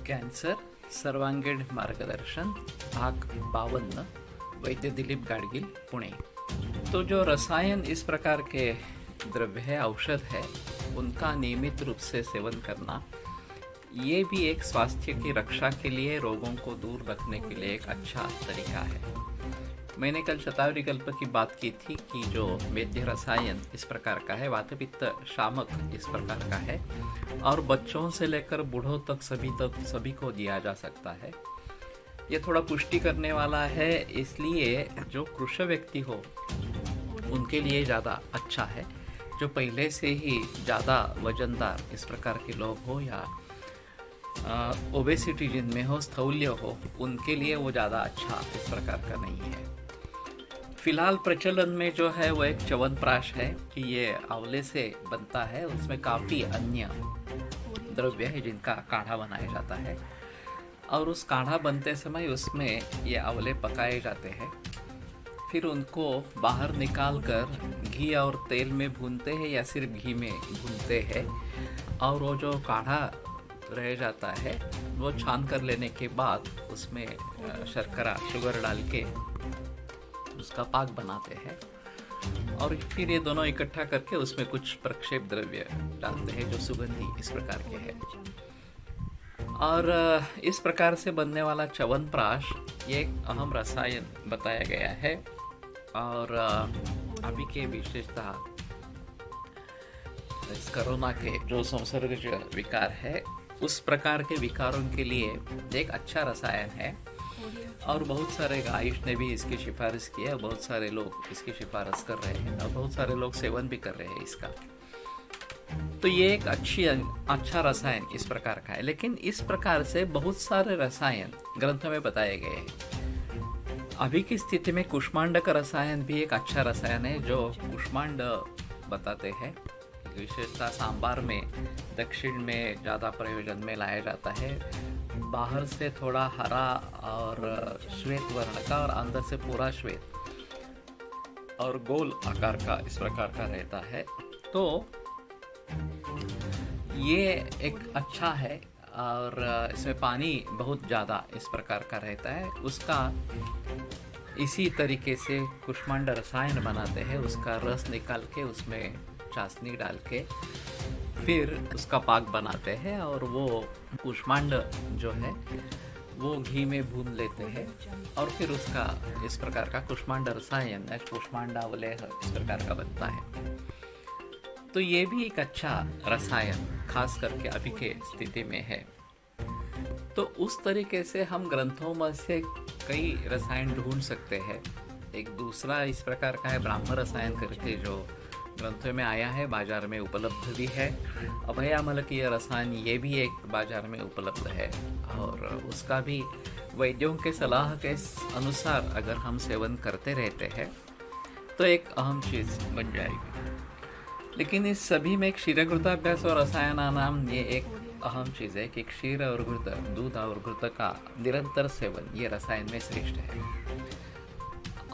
Cancer सर्वांगीण मार्गदर्शन भाग 52 वैद्य दिलीप गाडगिल पुणे। तो जो रसायन इस प्रकार के द्रव्य है, औषध है, उनका नियमित रूप से सेवन करना ये भी एक स्वास्थ्य की रक्षा के लिए, रोगों को दूर रखने के लिए एक अच्छा तरीका है। मैंने कल शतावरी कल्प की बात की थी कि जो वैद्य रसायन इस प्रकार का है, वात पित्त शामक इस प्रकार का है और बच्चों से लेकर बूढ़ों तक सभी को दिया जा सकता है। ये थोड़ा पुष्टि करने वाला है, इसलिए जो कृश व्यक्ति हो उनके लिए ज़्यादा अच्छा है। जो पहले से ही ज़्यादा वजनदार इस प्रकार के लोग हो या ओबेसिटी जिनमें हो, स्थौल्य हो, उनके लिए वो ज़्यादा अच्छा इस प्रकार का नहीं है। फिलहाल प्रचलन में जो है वो एक च्यवनप्राश है कि ये आंवले से बनता है। उसमें काफ़ी अन्य द्रव्य है जिनका काढ़ा बनाया जाता है और उस काढ़ा बनते समय उसमें ये आंवले पकाए जाते हैं। फिर उनको बाहर निकाल कर घी और तेल में भूनते हैं या सिर्फ घी में भूनते हैं और वो जो काढ़ा रह जाता है वो छान कर लेने के बाद उसमें शर्करा शुगर डाल के उसका पाक बनाते हैं और फिर ये दोनों इकट्ठा करके उसमें कुछ प्रक्षेप द्रव्य डालते हैं जो सुगंधी इस प्रकार के है। और इस प्रकार से बनने वाला च्यवनप्राश ये एक अहम रसायन बताया गया है। और अभी के विशेषतः इस कोरोना के जो संसर्गज विकार है, उस प्रकार के विकारों के लिए एक अच्छा रसायन है और बहुत सारे आयुष ने भी इसकी सिफारिश की है। बहुत सारे लोग इसकी सिफारिश कर रहे हैं और बहुत सारे लोग सेवन भी कर रहे हैं इसका। तो ये एक अच्छा रसायन इस प्रकार का है। लेकिन इस प्रकार से बहुत सारे रसायन ग्रंथों में बताए गए हैं। अभी की स्थिति में कुष्मांड का रसायन भी एक अच्छा रसायन है जो कुष्मांड बताते हैं। विशेषतः सांबार में दक्षिण में ज़्यादा प्रयोजन में लाया जाता है। बाहर से थोड़ा हरा और श्वेत वर्ण का और अंदर से पूरा श्वेत और गोल आकार का इस प्रकार का रहता है। तो ये एक अच्छा है और इसमें पानी बहुत ज़्यादा इस प्रकार का रहता है। उसका इसी तरीके से कुष्मांड रसायन बनाते हैं। उसका रस निकाल के उसमें चाशनी डाल के फिर उसका पाक बनाते हैं और वो कुष्मांड जो है वो घी में भून लेते हैं और फिर उसका इस प्रकार का कुष्मांड रसायन कुष्मांड आंवले इस प्रकार का बनता है। तो ये भी एक अच्छा रसायन खास करके अभी के स्थिति में है। तो उस तरीके से हम ग्रंथों में से कई रसायन ढूंढ सकते हैं। एक दूसरा इस प्रकार का है ब्राह्म रसायन करके, जो ग्रंथों में आया है, बाजार में उपलब्ध भी है। अभयामलकीय रसायन ये भी एक बाजार में उपलब्ध है और उसका भी वैद्यों के सलाह के अनुसार अगर हम सेवन करते रहते हैं तो एक अहम चीज़ बन जाएगी। लेकिन इस सभी में क्षीरघृताभ्यास और रसायनानाम ये एक अहम चीज़ है कि क्षीर और घृत, दूध और घृत का निरंतर सेवन ये रसायन में श्रेष्ठ है।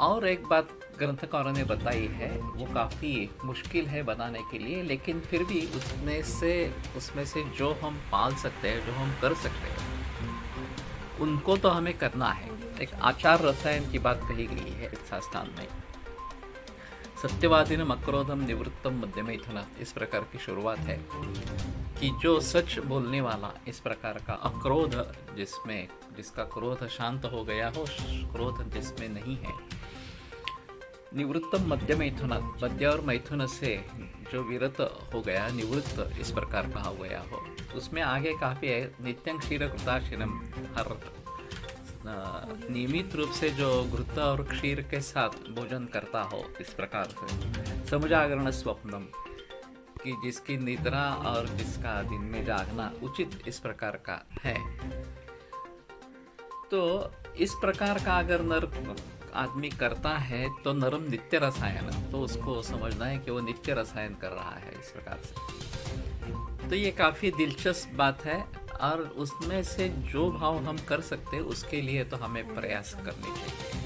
और एक बात ग्रंथकारों ने बताई है, वो काफ़ी मुश्किल है बनाने के लिए, लेकिन फिर भी उसमें से जो हम पाल सकते हैं, जो हम कर सकते हैं, उनको तो हमें करना है। एक आचार रसायन की बात कही गई है इस शास्त्रान में। सत्यवादिनम अक्रोधम निवृत्तम मध्यमैथुना इस प्रकार की शुरुआत है कि जो सच बोलने वाला इस प्रकार का अक्रोध, जिसका क्रोध शांत हो गया हो, क्रोध जिसमें नहीं है, निवृत्तम मध्य मैथुन, मध्य और मैथुन से जो विरत हो गया, निवृत्त इस प्रकार कहा गया हो, उसमें आगे काफ़ी है। नित्यं क्षीर घृताशीनम, हर नियमित रूप से जो घृत और क्षीर के साथ भोजन करता हो इस प्रकार से। समुजागरण स्वप्नम, कि जिसकी निद्रा और जिसका दिन में जागना उचित इस प्रकार का है। तो इस प्रकार का अगर आदमी करता है तो नरम नित्य रसायन, तो उसको समझना है कि वो नित्य रसायन कर रहा है इस प्रकार से। तो ये काफ़ी दिलचस्प बात है और उसमें से जो भाव हम कर सकते हैं उसके लिए तो हमें प्रयास करनी चाहिए।